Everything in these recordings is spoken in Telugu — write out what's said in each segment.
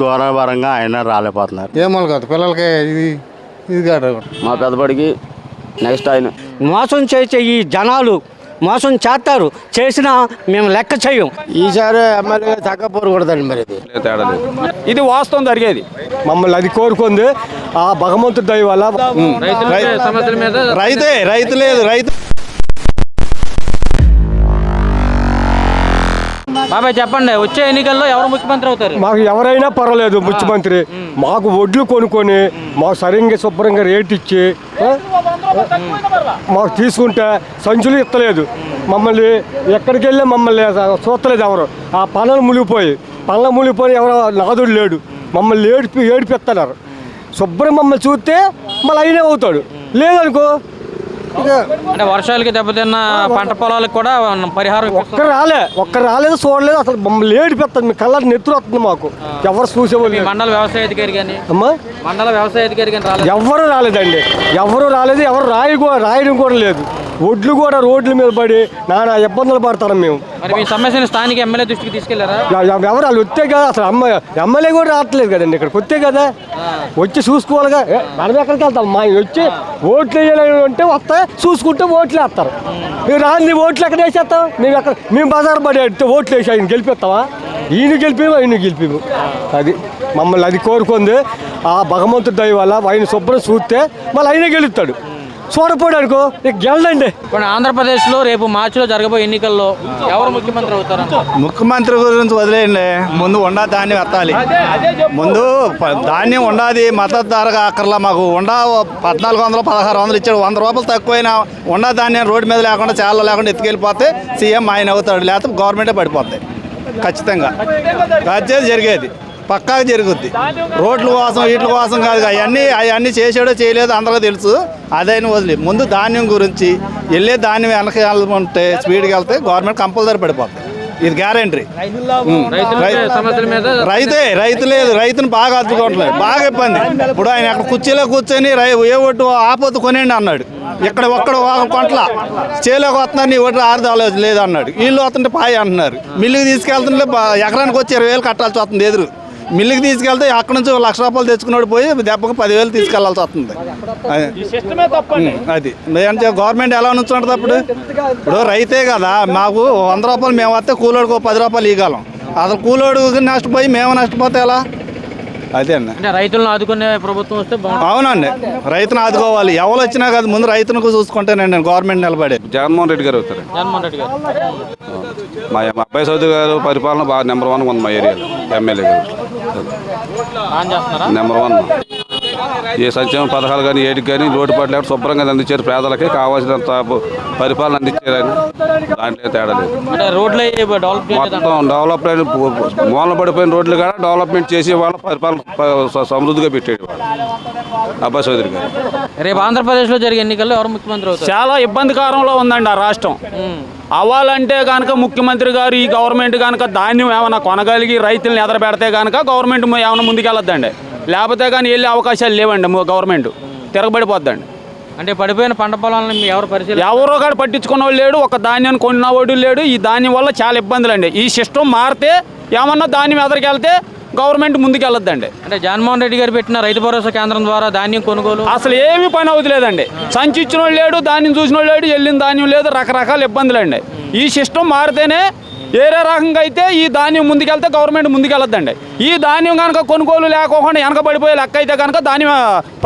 దూరభారంగా ఆయన రాలేకపోతున్నారు. ఏమో కాదు పిల్లలకి ఇది కాదు. మా పెద్దబడికి నెక్స్ట్ ఆయన మోసం చేసే ఈ జనాలు మోసం చేస్తారు, చేసినా మేము లెక్క చేయం. ఈసారి ఎమ్మెల్యే తగ్గపోకూడదండి. మరి తేడా లేదు. ఇది వాస్తవం జరిగేది. మమ్మల్ని అది కోరుకుంది ఆ భగవంతుడి దయ వల్ల. రైతు లేదు. బాబాయ్ చెప్పండి, వచ్చే ఎన్నికల్లో ఎవరు ముఖ్యమంత్రి అవుతారు? మాకు ఎవరైనా పర్వాలేదు ముఖ్యమంత్రి. మాకు వడ్లు కొనుక్కొని మాకు సరిగ్గా శుభ్రంగా రేటు ఇచ్చి మాకు తీసుకుంటే సంచులు ఇస్తలేదు. మమ్మల్ని ఎక్కడికి వెళ్ళి మమ్మల్ని చూస్తలేదు ఎవరు. ఆ పనులు మునిగిపోయి ఎవరో నాదుడు లేడు. మమ్మల్ని ఏడిపిస్తున్నారు. శుభ్రం మమ్మల్ని చూస్తే మళ్ళీ అయినే అవుతాడు. లేదనుకో అంటే వర్షాలకి దెబ్బతిన్న పంట పొలాలకు కూడా పరిహారం ఒక్కరు రాలేదు చూడలేదు. అసలు మమ్మల్ని ఏడిపిస్తుంది. మీ కళ్ళ నెత్తురు వస్తుంది. మాకు ఎవరు చూసేవాళ్ళు. మండల వ్యవసాయ అధికారి కానీ ఎవరు రాలేదండి. ఎవరు రాయడం కూడా లేదు. ఒడ్లు కూడా రోడ్ల మీద పడి నానా ఇబ్బందులు పడతాం మేము. మరి మీ సమస్యను స్థానిక ఎమ్మెల్యే దృష్టికి తీసుకెళ్లారా? ఎవరు వాళ్ళు వస్తే కదా. అసలు ఎమ్మెల్యే కూడా రావట్లేదు కదండి. ఇక్కడికి వస్తే కదా వచ్చి చూసుకోవాలిగా. మనం ఎక్కడికి వెళ్తాం? మా వచ్చి ఓట్లు వేయాలి అంటే వస్తాయి, చూసుకుంటే ఓట్లు వేస్తారు. మీరు రాని ఓట్లు ఎక్కడ వేసేస్తాం? మేము బజారు పడి ఓట్లు వేసి ఆయన గెలిపిస్తావా? ఈయన గెలిపేము. అది మమ్మల్ని అది కోరుకుంది ఆ భగవంతుడి దయ వల్ల. ఆయన శుభ్రం చూస్తే మళ్ళీ ఆయనే గెలుస్తాడు. చూడపోడు అనుకో గెలండి. ఇప్పుడు ఆంధ్రప్రదేశ్ లో రేపు మార్చిలో జరగబోయే ఎన్నికల్లో ఎవరు ముఖ్యమంత్రి అవుతారు? ముఖ్యమంత్రి గురించి వదిలేయండి. ముందు ఉండా ధాన్యం ఎత్తాలి. ముందు ధాన్యం ఉండాది. మద్దతు ధరగా అక్కర్లా మాకు. ఉండా 1400 1600 ఇచ్చాడు. 100 రూపాయలు తక్కువైనా ఉండా ధాన్యం రోడ్డు మీద లేకుండా చాలా లేకుండా ఎత్తుకెళ్ళిపోతే సీఎం ఆయన అవుతాడు. లేకపోతే గవర్నమెంటే పడిపోతాయి. ఖచ్చితంగా రాజ్యాలు జరిగేది పక్కాగా జరుగుద్ది. రోడ్ల కోసం వీటి కోసం కాదు. అవన్నీ చేసాడో చేయలేదో అందరికీ తెలుసు. అదైనా వదిలి ముందు ధాన్యం గురించి వెళ్ళే ధాన్యం వెనక వెళ్తుంటే స్పీడ్కి వెళ్తే గవర్నమెంట్ కంపల్సరీ పడిపోతుంది. ఇది గ్యారెంటీ. రైతు లేదు. రైతుని బాగా అద్దుకోవట్లేదు. బాగా ఇబ్బంది. ఇప్పుడు ఆయన అక్కడ కుర్చీలో కూర్చొని ఏ ఒట్టు ఆపొద్దు కొనేయండి అన్నాడు. ఇక్కడ ఒక్కడ కొంటల చేలోకి వస్తున్నారు. నీ ఒట్టు ఆరుదాలేదు లేదు అన్నాడు. వీళ్ళు వస్తుంటే పాయి అంటున్నారు. మిల్లుకి తీసుకెళ్తుంటే ఎకరానికి వచ్చి 20,000 కట్టాల్సి వస్తుంది ఎదురు. మిల్లుకి తీసుకెళ్తే అక్కడ నుంచి 1,00,000 రూపాయలు తెచ్చుకున్నాడు పోయి దెబ్బకు 10,000 తీసుకెళ్లాల్సి వస్తుంది. అది అంటే గవర్నమెంట్ ఎలా నుంచుంటుంది అప్పుడు? ఇప్పుడు రైతే కదా. మాకు 100 రూపాయలు మేము వస్తే కూలోడికి 10 రూపాయలు ఇవ్వగలం. అసలు కూలోడు నష్టపోయి మేము నష్టపోతే ఎలా? అదే అండి. రైతులను ఆదుకునే ప్రభుత్వం వస్తే అవునండి. రైతును ఆదుకోవాలి. ఎవరు వచ్చినా కదా ముందు రైతును చూసుకుంటేనండి గవర్నమెంట్ నిలబడే. జగన్మోహన్ రెడ్డి గారు అవుతారు. మా అబ్బాయి చౌదరి గారు పరిపాలన బాగా నెంబర్ 1 ఉంది మా ఏరియాలో. ఎమ్మెల్యే గారు నెంబర్ 1. ఏ సంక్షేమ పథకాలు కానీ ఏటికి కానీ లోటుపాటు లేకుండా శుభ్రంగా అందించారు. పేదలకి కావాల్సినంత పరిపాలన అందించారని దాంట్లో తేడా లేదు. మొత్తం డెవలప్మెంట్ మూలన పడిపోయిన రోడ్లు కూడా డెవలప్మెంట్ చేసి వాళ్ళ పరిపాలన సమృద్ధిగా పెట్టాడు అబ్బాయి చౌదరి గారు. రేపు ఆంధ్రప్రదేశ్ లో జరిగే ఎన్నికల్లో ఎవరు ముఖ్యమంత్రి అవుతారు? చాలా ఇబ్బందికరంలో ఉందండి ఆ రాష్ట్రం. అవ్వాలంటే కనుక ముఖ్యమంత్రి గారు ఈ గవర్నమెంట్ కనుక ధాన్యం ఏమైనా కొనగలిగి రైతులను ఎదరబెడితే కనుక గవర్నమెంట్ ఏమైనా ముందుకెళ్ళొద్దండి. లేకపోతే కానీ వెళ్ళే అవకాశాలు లేవండి. గవర్నమెంట్ తిరగబడిపోద్దండి. అంటే పడిపోయిన పంట పొలాలను ఎవరో కూడా పట్టించుకున్న వాళ్ళు లేడు. ఒక ధాన్యాన్ని కొన్నవాడు లేడు. ఈ ధాన్యం వల్ల చాలా ఇబ్బందులు అండి. ఈ సిస్టమ్ మారితే ఏమన్నా ధాన్యం ఎదరికెళ్తే గవర్నమెంట్ ముందుకెళ్ళొద్దండి. అంటే జగన్మోహన్ రెడ్డి గారు పెట్టిన రైతు భరోసా కేంద్రం ద్వారా ధాన్యం కొనుగోలు అసలు ఏమీ పని అవుతలేదండి. సంచి ఇచ్చిన వాళ్ళు లేడు, ధాన్యం చూసిన వాళ్ళు లేడు, వెళ్ళిన ధాన్యం లేదు. రకరకాల ఇబ్బందులు అండి. ఈ సిస్టమ్ మారితేనే ఏరే రకంగా అయితే ఈ ధాన్యం ముందుకెళ్తే గవర్నమెంట్ ముందుకెళ్ళొద్దండి. ఈ ధాన్యం కనుక కొనుగోలు లేకోకుండా వెనకబడిపోయే లెక్క అయితే కనుక ధాన్యం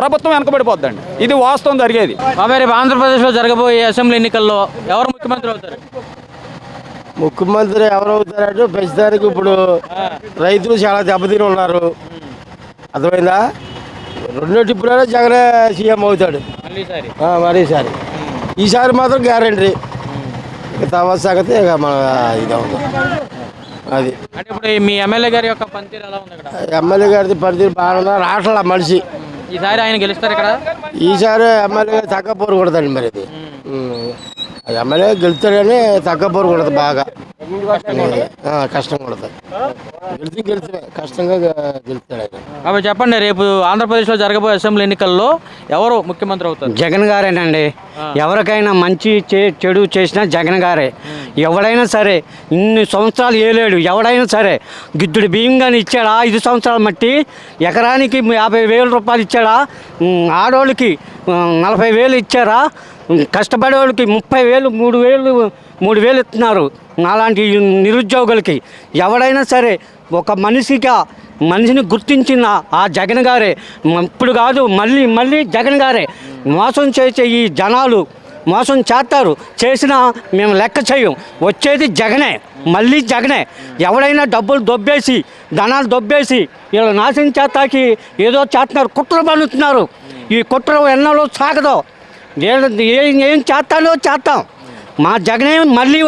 ప్రభుత్వం వెనకబడిపోద్దండి. ఇది వాస్తవం జరిగేది. రేపు ఆంధ్రప్రదేశ్లో జరగబోయే అసెంబ్లీ ఎన్నికల్లో ఎవరు ముఖ్యమంత్రి అవుతారు? ముఖ్యమంత్రి ఎవరవుతారంటే ప్రస్తుతానికి ఇప్పుడు రైతులు చాలా దెబ్బతిని ఉన్నారు. అర్థమైందా? రెండో టిప్పులోనే జగన్ సీఎం అవుతాడు మరీసారి. ఈసారి మాత్రం గ్యారంటీ. తర్వాత సంగతి ఇక మన ఇది అవుతుంది. అది అంటే ఇప్పుడు మీ ఎమ్మెల్యే గారి యొక్క పనితీరు ఎలా ఉంది? ఎమ్మెల్యే గారి పనితీరు బాగా రావట్లా మనిషి. ఈసారి ఆయన గెలుస్తారు ఇక్కడ. ఈసారి ఎమ్మెల్యే తగ్గపోరు కూడదండి. మరి ఇది ఎమ్మెల్యే గెలుస్తాడని తగ్గపోరు కూడదు బాగా. కష్టం కొడతాయి. గెలిచి కష్టంగా గెలుస్తాడు ఆయన. అవి చెప్పండి, రేపు ఆంధ్రప్రదేశ్లో జరగబోయే అసెంబ్లీ ఎన్నికల్లో ఎవరు ముఖ్యమంత్రి అవుతారు? జగన్ గారేనండి. ఎవరికైనా మంచి చెడు చేసినా జగన్ గారే. ఎవడైనా సరే ఇన్ని సంవత్సరాలు ఏలేడు, ఎవడైనా సరే గిద్దుడు బియ్యం కానీ ఇచ్చాడా 5 సంవత్సరాలు మట్టి, ఎకరానికి 50,000 రూపాయలు ఇచ్చాడా, ఆడవాళ్ళకి 40,000 ఇచ్చారా, కష్టపడేవాళ్ళకి 30,000 3,000 ఇస్తున్నారు. అలాంటి నిరుద్యోగులకి ఎవడైనా సరే ఒక మనిషిని గుర్తించిన ఆ జగన్ గారే. ఇప్పుడు కాదు, మళ్ళీ జగన్ గారే. మోసం చేసే ఈ జనాలు మోసం చేస్తారు, చేసినా మేము లెక్క చేయం. వచ్చేది జగనే, మళ్ళీ జగనే. ఎవడైనా డబ్బులు దొబ్బేసి ధనాలు దొబ్బేసి వీళ్ళు నాశనం చేస్తాకి ఏదో చేస్తున్నారు, కుట్రలు పన్నుతున్నారు. ఈ కుట్ర ఎన్నడూ సాగదు. ఏం చేస్తానో చేస్తాం. మా జగనే మళ్ళీ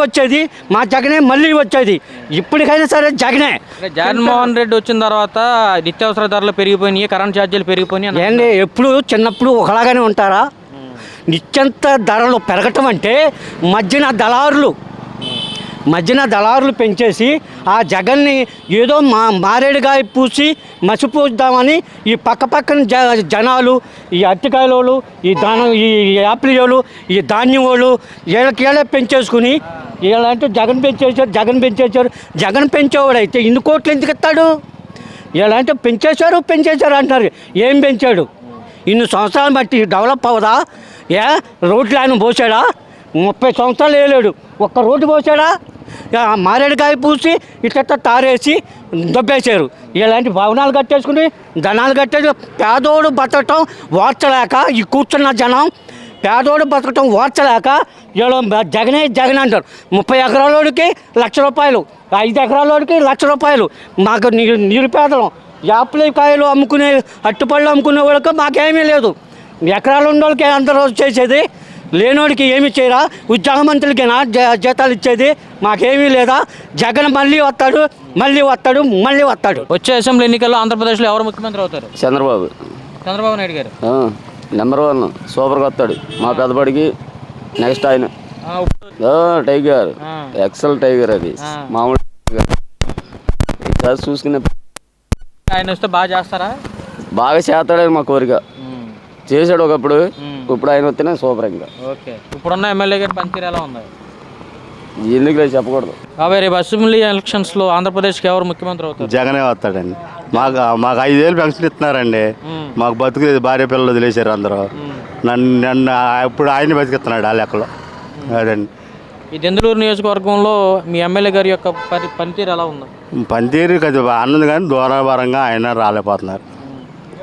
వచ్చేది. ఇప్పటికైనా సరే జగనే. జగన్మోహన్ రెడ్డి వచ్చిన తర్వాత నిత్యావసర ధరలు పెరిగిపోయినాయి, కరెంట్ ఛార్జీలు పెరిగిపోయినాయి. ఏంటి ఎప్పుడు చిన్నప్పుడు ఒకలాగానే ఉంటారా? నిత్యంత ధరలు పెరగటం అంటే మధ్యన దళారులు పెంచేసి ఆ జగన్ని ఏదో మారేడుగాయ పూసి మసిపూద్దామని ఈ పక్కన జనాలు, ఈ అరటికాయలోళ్ళు, ఈ యాపిల్ వాళ్ళు, ఈ ధాన్యం వాళ్ళు వీళ్ళకే పెంచేసుకుని వీళ్ళంటే జగన్ పెంచేశారు. జగన్ పెంచేవాడైతే ఇన్ని కోట్లు ఎందుకు ఇస్తాడు? వీళ్ళంటే పెంచేశారు అంటారు. ఏం పెంచాడు? ఇన్ని సంవత్సరాలు బట్టి డెవలప్ అవ్వదా? రోడ్లు ఆయన పోసాడా? 30 సంవత్సరాలు వేయలేడు, ఒక్క రోడ్డు పోసాడా? మారేడుకాయ పూసి ఇట్లా తారేసి దొబ్బేశారు. ఇలాంటి భవనాలు కట్టేసుకుని ధనాలు కట్టేసి పేదోడు బతకటం ఓర్చలేక ఈ కూర్చున్న జనం పేదోడు బతకటం ఓర్చలేక వీళ్ళు జగన్ అంటారు. 30 ఎకరాలకి ₹1,00,000, 5 ఎకరాలకి ₹1,00,000. మాకు నిరుపేదలం, యాపిల్ అమ్ముకునే అట్టుపళ్ళు అమ్ముకునే వాళ్ళకి మాకేమీ లేదు. ఎకరాలు ఉన్న వాళ్ళకి అందరూ చేసేది, లేనోడికి ఏమి చేయరా? ఉద్యోగమంత్రులకేనా జీతాలు ఇచ్చేది? మాకేమీ లేదా? జగన్ మళ్ళీ వస్తాడు. వచ్చే అసెంబ్లీ ఎన్నికల్లో ఆంధ్రప్రదేశ్లో ఎవరు ముఖ్యమంత్రి అవుతారు? చంద్రబాబు నాయుడు గారు నెంబర్ 1 సూపర్గా వస్తాడు. మా పెద్దపడికి నెక్స్ట్ ఆయన టైగర్, ఎక్సెల్ టైగర్. అది మామూలు చూసుకునే ఆయన వస్తే బాగా చేస్తారా? బాగా చేస్తాడని మా కోరిక. చేశాడు ఒకప్పుడు, ఇప్పుడు ఆయన వస్తేనే సూపర్. ఇంకా ఓకే, ఇప్పుడున్న ఎమ్మెల్యే గారి పనితీరు ఎలా ఉంది? ఎందుకు లేదు చెప్పకూడదు. కాబట్టి రేపు అసెంబ్లీ ఎలక్షన్స్లో ఆంధ్రప్రదేశ్కి ఎవరు ముఖ్యమంత్రి అవుతారు? జగనే వస్తాడండి. మాకు 5,000 పెన్షన్ ఇస్తున్నారండి. మాకు బతుకులేదు, భార్య పిల్లలు వదిలేశారు అందరూ. నన్ను ఇప్పుడు ఆయన బతికిస్తున్నాడు ఆ లెక్కలో. అదండి. ఈ దెందులూరు నియోజకవర్గంలో మీ ఎమ్మెల్యే గారి యొక్క పనితీరు ఎలా ఉంది? పనితీరు కదా అన్నది, కానీ దూరభారంగా ఆయన రాలేకపోతున్నారు.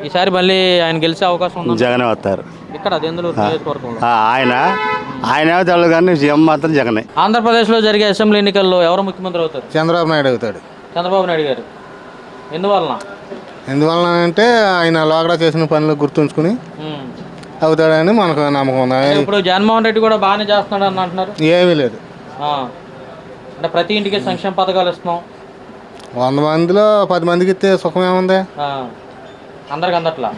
ఈసారి మళ్ళీ ఆయన గెలిచే అవకాశం ఉంది? జగనే వస్తారు ఇక్కడ దెందులూరు నియోజకవర్గంలో. ఆయన తెలు కానీ సీఎం మాత్రం జగనే. ఆంధ్రప్రదేశ్లో జరిగే అసెంబ్లీ ఎన్నికల్లో ఎవరు ముఖ్యమంత్రి అవుతారు? చంద్రబాబు నాయుడు అవుతాడు. చంద్రబాబు నాయుడు గారు. ఎందువలన అంటే ఆయన లోగడా చేసిన పనులు గుర్తుంచుకుని అవుతాడని మనకు నమ్మకం ఉంది. ఇప్పుడు జగన్మోహన్ రెడ్డి కూడా బాగానే చేస్తున్నాడు అని అంటున్నారు. ఏమీ లేదు. అంటే ప్రతి ఇంటికి సంక్షేమ పథకాలు ఇస్తున్నాం. 100 మందిలో 10 మందికి ఇస్తే సుఖం ఏముంది? అందరికి అందట్లా.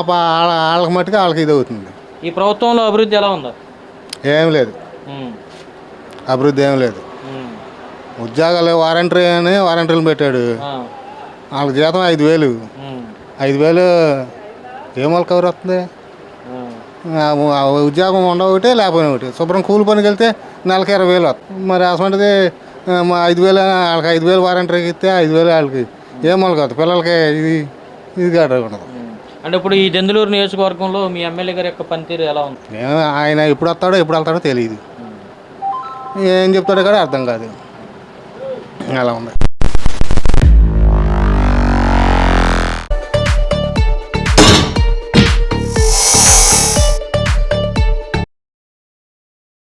వాళ్ళకి మట్టుకు వాళ్ళకి ఇది అవుతుంది. ఈ ప్రభుత్వంలో అభివృద్ధి ఎలా ఉంది? ఏం లేదు, అభివృద్ధి ఏం లేదు. ఉద్యోగాలు వారంటీలు పెట్టాడు. వాళ్ళకి జీతం 5,000 ఏం వాళ్ళకి కవర్ వస్తుంది? ఉద్యోగం ఉండవటే లేకపోయినా ఒకటి. శుభ్రం కూలి పనికి వెళ్తే నెలకి 20,000 వస్తుంది. మరి అసలు 5,000 వాళ్ళకి 5,000 వారంటీకి ఇస్తే 5,000 వాళ్ళకి ఏం వాళ్ళకి వస్తుంది? పిల్లలకి ఇది కాదు. అంటే ఇప్పుడు ఈ దెందులూరు నియోజకవర్గంలో మీ ఎమ్మెల్యే గారి యొక్క పనితీరు ఎలా ఉంది? ఆయన ఎప్పుడు వస్తాడో ఎప్పుడు వెళ్తాడో తెలియదు. ఏం చెప్తాడో కూడా అర్థం కాదు. అలా ఉంది.